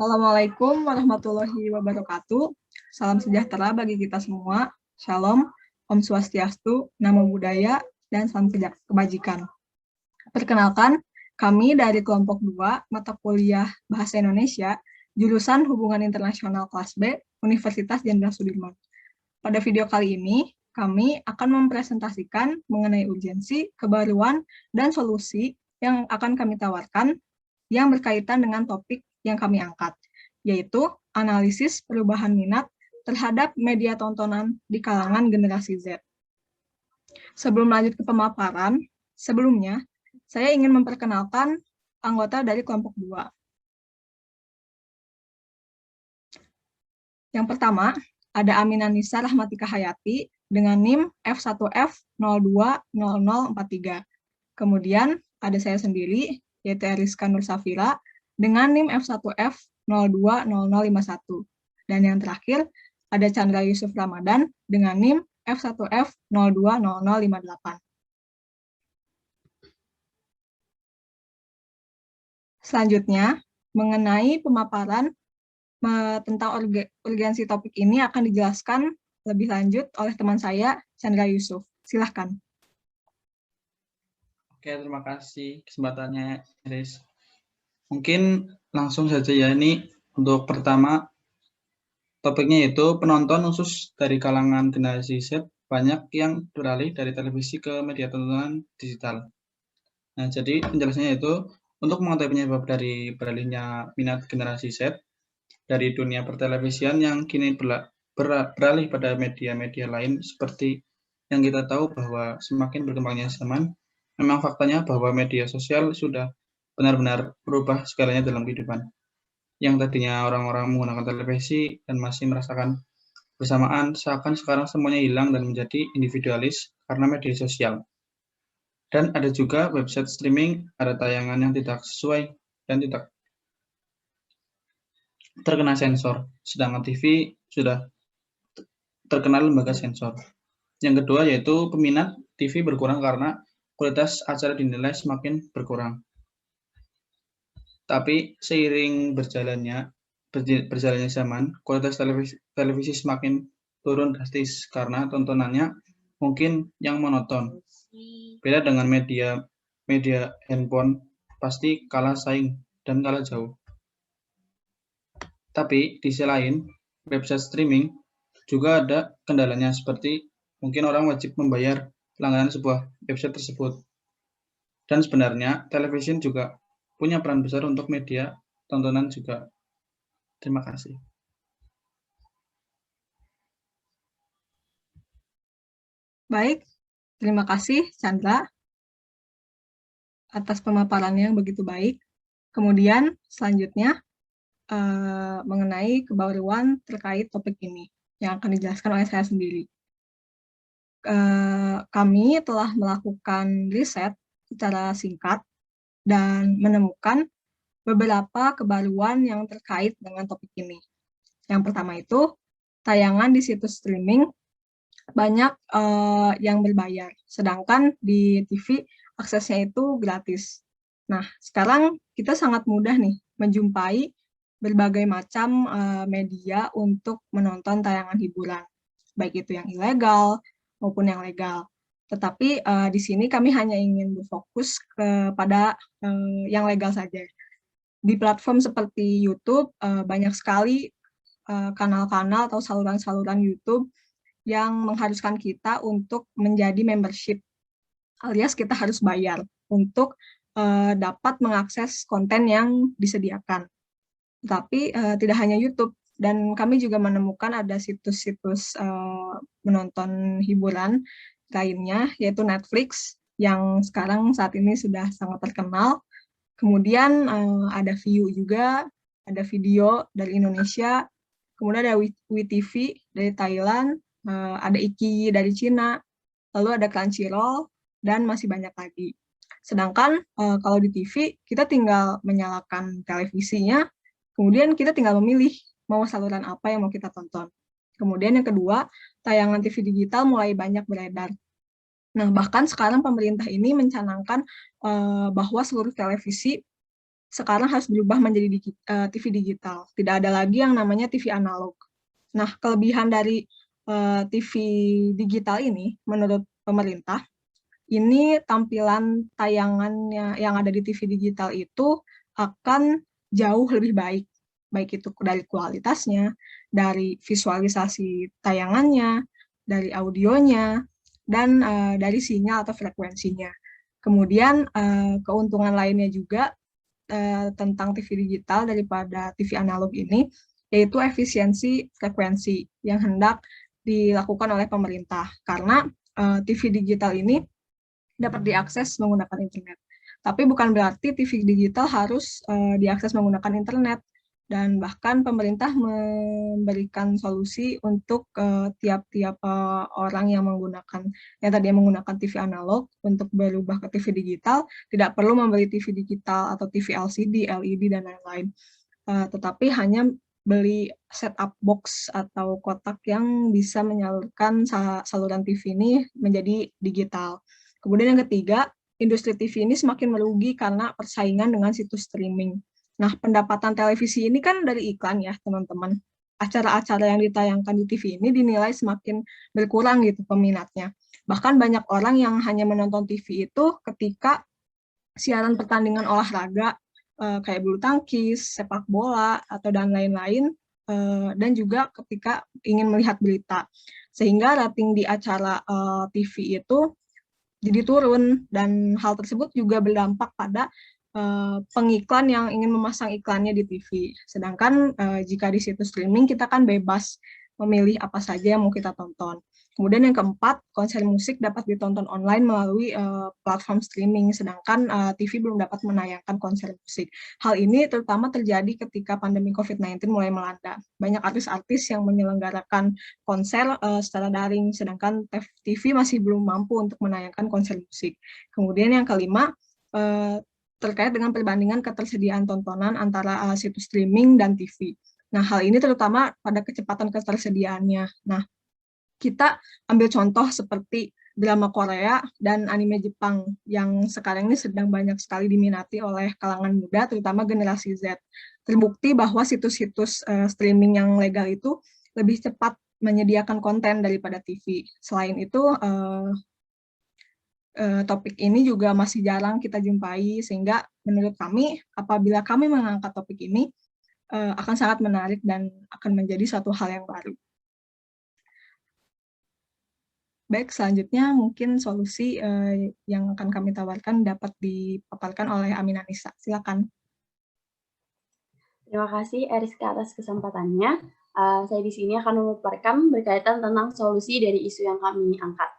Assalamualaikum warahmatullahi wabarakatuh. Salam sejahtera bagi kita semua. Shalom, Om Swastiastu, Namo Buddhaya, dan salam kebajikan. Perkenalkan, kami dari kelompok 2 mata kuliah Bahasa Indonesia, jurusan Hubungan Internasional kelas B, Universitas Jenderal Sudirman. Pada video kali ini, kami akan mempresentasikan mengenai urgensi, kebaruan, dan solusi yang akan kami tawarkan yang berkaitan dengan topik yang kami angkat, yaitu analisis perubahan minat terhadap media tontonan di kalangan generasi Z. Sebelum lanjut ke pemaparan, sebelumnya saya ingin memperkenalkan anggota dari kelompok 2. Yang pertama, ada Aminah Nisa Rahmatika Hayati dengan NIM F1F020043. Kemudian ada saya sendiri, yaitu Eriska Nur Safira, dengan NIM F1F020051. Dan yang terakhir, ada Chandra Yusuf Ramadan dengan NIM F1F020058. Selanjutnya, mengenai pemaparan tentang urgensi topik ini akan dijelaskan lebih lanjut oleh teman saya, Chandra Yusuf. Silahkan. Oke, terima kasih kesempatannya, Iris. Mungkin langsung saja ya, ini untuk pertama topiknya yaitu penonton khusus dari kalangan generasi Z banyak yang beralih dari televisi ke media tontonan digital. Nah, jadi penjelasannya itu untuk mengetahui penyebab dari beralihnya minat generasi Z dari dunia pertelevisian yang kini beralih pada media-media lain seperti yang kita tahu bahwa semakin berkembangnya zaman, memang faktanya bahwa media sosial sudah benar-benar berubah segalanya dalam kehidupan. Yang tadinya orang-orang menggunakan televisi dan masih merasakan bersamaan, seakan sekarang semuanya hilang dan menjadi individualis karena media sosial. Dan ada juga website streaming, ada tayangan yang tidak sesuai dan tidak terkena sensor, sedangkan TV sudah terkena lembaga sensor. Yang kedua yaitu peminat TV berkurang karena kualitas acara dinilai semakin berkurang. Tapi seiring berjalannya zaman, kualitas televisi semakin turun drastis karena tontonannya mungkin yang monoton. Beda dengan media handphone pasti kalah saing dan kalah jauh. Tapi di sisi lain, website streaming juga ada kendalanya seperti mungkin orang wajib membayar langganan sebuah website tersebut. Dan sebenarnya televisi juga punya peran besar untuk media tontonan juga. Terima kasih. Baik, terima kasih Chandra atas pemaparannya yang begitu baik. Kemudian selanjutnya mengenai kebaruan terkait topik ini yang akan dijelaskan oleh saya sendiri. Kami telah melakukan riset secara singkat dan menemukan beberapa kebaruan yang terkait dengan topik ini. Yang pertama itu, tayangan di situs streaming banyak yang berbayar, sedangkan di TV aksesnya itu gratis. Nah, sekarang kita sangat mudah nih menjumpai berbagai macam media untuk menonton tayangan hiburan, baik itu yang ilegal maupun yang legal. Tetapi di sini kami hanya ingin berfokus kepada yang legal saja. Di platform seperti YouTube, banyak sekali kanal-kanal atau saluran-saluran YouTube yang mengharuskan kita untuk menjadi membership, alias kita harus bayar untuk dapat mengakses konten yang disediakan. Tapi tidak hanya YouTube, dan kami juga menemukan ada situs-situs menonton hiburan lainnya, yaitu Netflix, yang sekarang saat ini sudah sangat terkenal. Kemudian ada Viu juga, ada video dari Indonesia, kemudian ada WeTV dari Thailand, ada Iki dari Cina, lalu ada Crunchyroll, dan masih banyak lagi. Sedangkan kalau di TV, kita tinggal menyalakan televisinya, kemudian kita tinggal memilih mau saluran apa yang mau kita tonton. Kemudian yang kedua, tayangan TV digital mulai banyak beredar. Nah, bahkan sekarang pemerintah ini mencanangkan bahwa seluruh televisi sekarang harus berubah menjadi TV digital. Tidak ada lagi yang namanya TV analog. Nah, kelebihan dari TV digital ini, menurut pemerintah, ini tampilan tayangannya yang ada di TV digital itu akan jauh lebih baik. Baik itu dari kualitasnya, dari visualisasi tayangannya, dari audionya, dan dari sinyal atau frekuensinya. Kemudian keuntungan lainnya juga tentang TV digital daripada TV analog ini, yaitu efisiensi frekuensi yang hendak dilakukan oleh pemerintah. Karena TV digital ini dapat diakses menggunakan internet. Tapi bukan berarti TV digital harus diakses menggunakan internet. Dan bahkan pemerintah memberikan solusi untuk tiap-tiap orang yang tadinya menggunakan TV analog untuk berubah ke TV digital, tidak perlu membeli TV digital atau TV LCD, LED, dan lain-lain. Tetapi hanya beli set-up box atau kotak yang bisa menyalurkan saluran TV ini menjadi digital. Kemudian yang ketiga, industri TV ini semakin merugi karena persaingan dengan situs streaming. Nah, pendapatan televisi ini kan dari iklan ya, teman-teman. Acara-acara yang ditayangkan di TV ini dinilai semakin berkurang gitu peminatnya. Bahkan banyak orang yang hanya menonton TV itu ketika siaran pertandingan olahraga, kayak bulu tangkis, sepak bola, atau dan lain-lain, dan juga ketika ingin melihat berita. Sehingga rating di acara TV itu jadi turun, dan hal tersebut juga berdampak pada pengiklan yang ingin memasang iklannya di TV. Sedangkan jika di situs streaming kita kan bebas memilih apa saja yang mau kita tonton. Kemudian yang keempat, konser musik dapat ditonton online melalui platform streaming, sedangkan TV belum dapat menayangkan konser musik. Hal ini terutama terjadi ketika pandemi COVID-19 mulai melanda. Banyak artis-artis yang menyelenggarakan konser secara daring, sedangkan TV masih belum mampu untuk menayangkan konser musik. Kemudian yang kelima, terkait dengan perbandingan ketersediaan tontonan antara situs streaming dan TV. Nah, hal ini terutama pada kecepatan ketersediaannya. Nah, kita ambil contoh seperti drama Korea dan anime Jepang yang sekarang ini sedang banyak sekali diminati oleh kalangan muda, terutama generasi Z. Terbukti bahwa situs-situs streaming yang legal itu lebih cepat menyediakan konten daripada TV. Selain itu, topik ini juga masih jarang kita jumpai, sehingga menurut kami, apabila kami mengangkat topik ini, akan sangat menarik dan akan menjadi suatu hal yang baru. Baik, selanjutnya mungkin solusi yang akan kami tawarkan dapat dipaparkan oleh Aminah Nisa. Silakan. Terima kasih Eriska atas kesempatannya. Saya di sini akan memaparkan berkaitan tentang solusi dari isu yang kami angkat.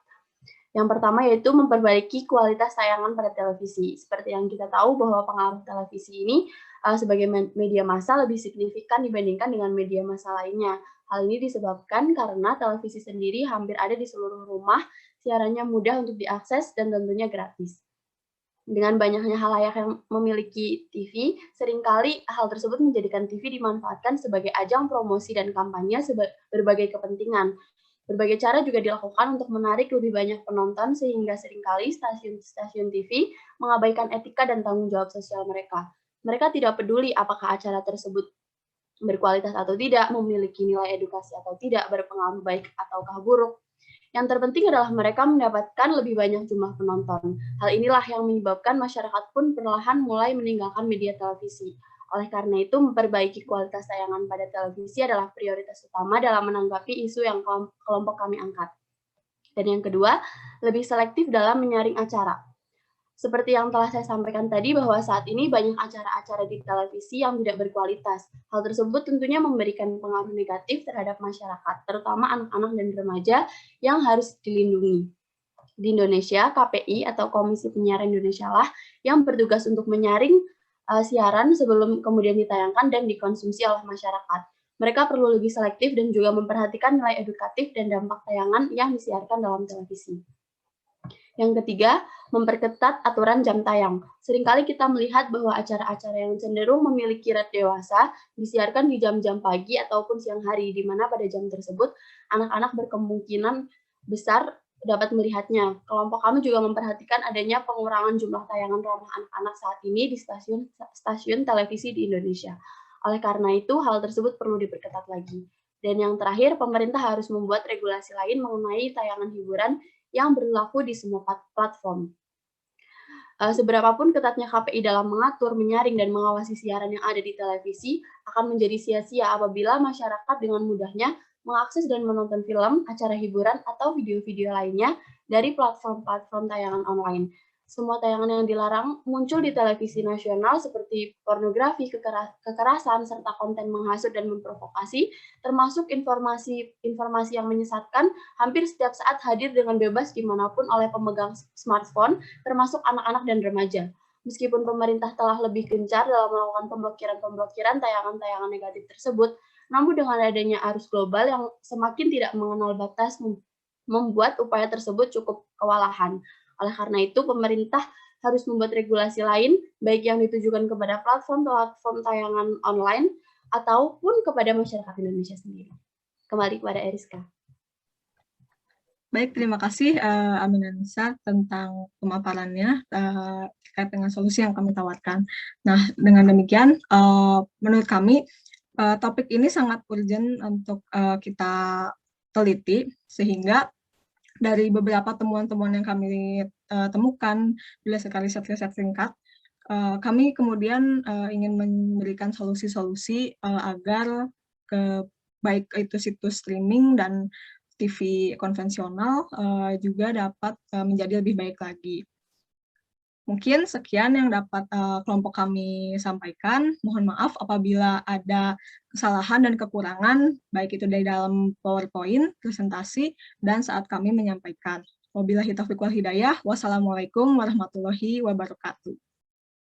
Yang pertama yaitu memperbaiki kualitas tayangan pada televisi. Seperti yang kita tahu bahwa pengaruh televisi ini sebagai media massa lebih signifikan dibandingkan dengan media massa lainnya. Hal ini disebabkan karena televisi sendiri hampir ada di seluruh rumah, siarannya mudah untuk diakses dan tentunya gratis. Dengan banyaknya halayak yang memiliki TV, seringkali hal tersebut menjadikan TV dimanfaatkan sebagai ajang promosi dan kampanye berbagai kepentingan. Berbagai cara juga dilakukan untuk menarik lebih banyak penonton, sehingga seringkali stasiun-stasiun TV mengabaikan etika dan tanggung jawab sosial mereka. Mereka tidak peduli apakah acara tersebut berkualitas atau tidak, memiliki nilai edukasi atau tidak, berpengaruh baik ataukah buruk. Yang terpenting adalah mereka mendapatkan lebih banyak jumlah penonton. Hal inilah yang menyebabkan masyarakat pun perlahan mulai meninggalkan media televisi. Oleh karena itu, memperbaiki kualitas tayangan pada televisi adalah prioritas utama dalam menanggapi isu yang kelompok kami angkat. Dan yang kedua, lebih selektif dalam menyaring acara. Seperti yang telah saya sampaikan tadi, bahwa saat ini banyak acara-acara di televisi yang tidak berkualitas. Hal tersebut tentunya memberikan pengaruh negatif terhadap masyarakat, terutama anak-anak dan remaja yang harus dilindungi. Di Indonesia, KPI atau Komisi Penyiaran Indonesia lah yang bertugas untuk menyaring siaran sebelum kemudian ditayangkan dan dikonsumsi oleh masyarakat. Mereka perlu lebih selektif dan juga memperhatikan nilai edukatif dan dampak tayangan yang disiarkan dalam televisi. Yang ketiga, memperketat aturan jam tayang. Seringkali kita melihat bahwa acara-acara yang cenderung memiliki rate dewasa disiarkan di jam-jam pagi ataupun siang hari, di mana pada jam tersebut anak-anak berkemungkinan besar dapat melihatnya. Kelompok kami juga memperhatikan adanya pengurangan jumlah tayangan ramah anak-anak saat ini di stasiun televisi di Indonesia. Oleh karena itu, hal tersebut perlu diperketat lagi. Dan yang terakhir, pemerintah harus membuat regulasi lain mengenai tayangan hiburan yang berlaku di semua platform. Seberapapun ketatnya KPI dalam mengatur, menyaring, dan mengawasi siaran yang ada di televisi, akan menjadi sia-sia apabila masyarakat dengan mudahnya mengakses dan menonton film, acara hiburan, atau video-video lainnya dari platform-platform tayangan online. Semua tayangan yang dilarang muncul di televisi nasional seperti pornografi, kekerasan, serta konten menghasut dan memprovokasi, termasuk informasi yang menyesatkan, hampir setiap saat hadir dengan bebas dimanapun oleh pemegang smartphone, termasuk anak-anak dan remaja. Meskipun pemerintah telah lebih gencar dalam melakukan pemblokiran tayangan-tayangan negatif tersebut, namun dengan adanya arus global yang semakin tidak mengenal batas membuat upaya tersebut cukup kewalahan. Oleh karena itu, pemerintah harus membuat regulasi lain, baik yang ditujukan kepada platform-platform tayangan online ataupun kepada masyarakat Indonesia sendiri. Kembali kepada Eriska. Baik, terima kasih Aminah Nisa tentang pemaparannya terkait dengan solusi yang kami tawarkan. Nah, dengan demikian, menurut kami topik ini sangat urgent untuk kita teliti, sehingga dari beberapa temuan-temuan yang kami temukan berdasarkan riset-riset singkat, kami kemudian ingin memberikan solusi-solusi agar baik itu situs streaming dan TV konvensional juga dapat menjadi lebih baik lagi. Mungkin sekian yang dapat kelompok kami sampaikan. Mohon maaf apabila ada kesalahan dan kekurangan, baik itu dari dalam PowerPoint, presentasi, dan saat kami menyampaikan. Wabillahi taufiq wal hidayah. Wassalamualaikum warahmatullahi wabarakatuh.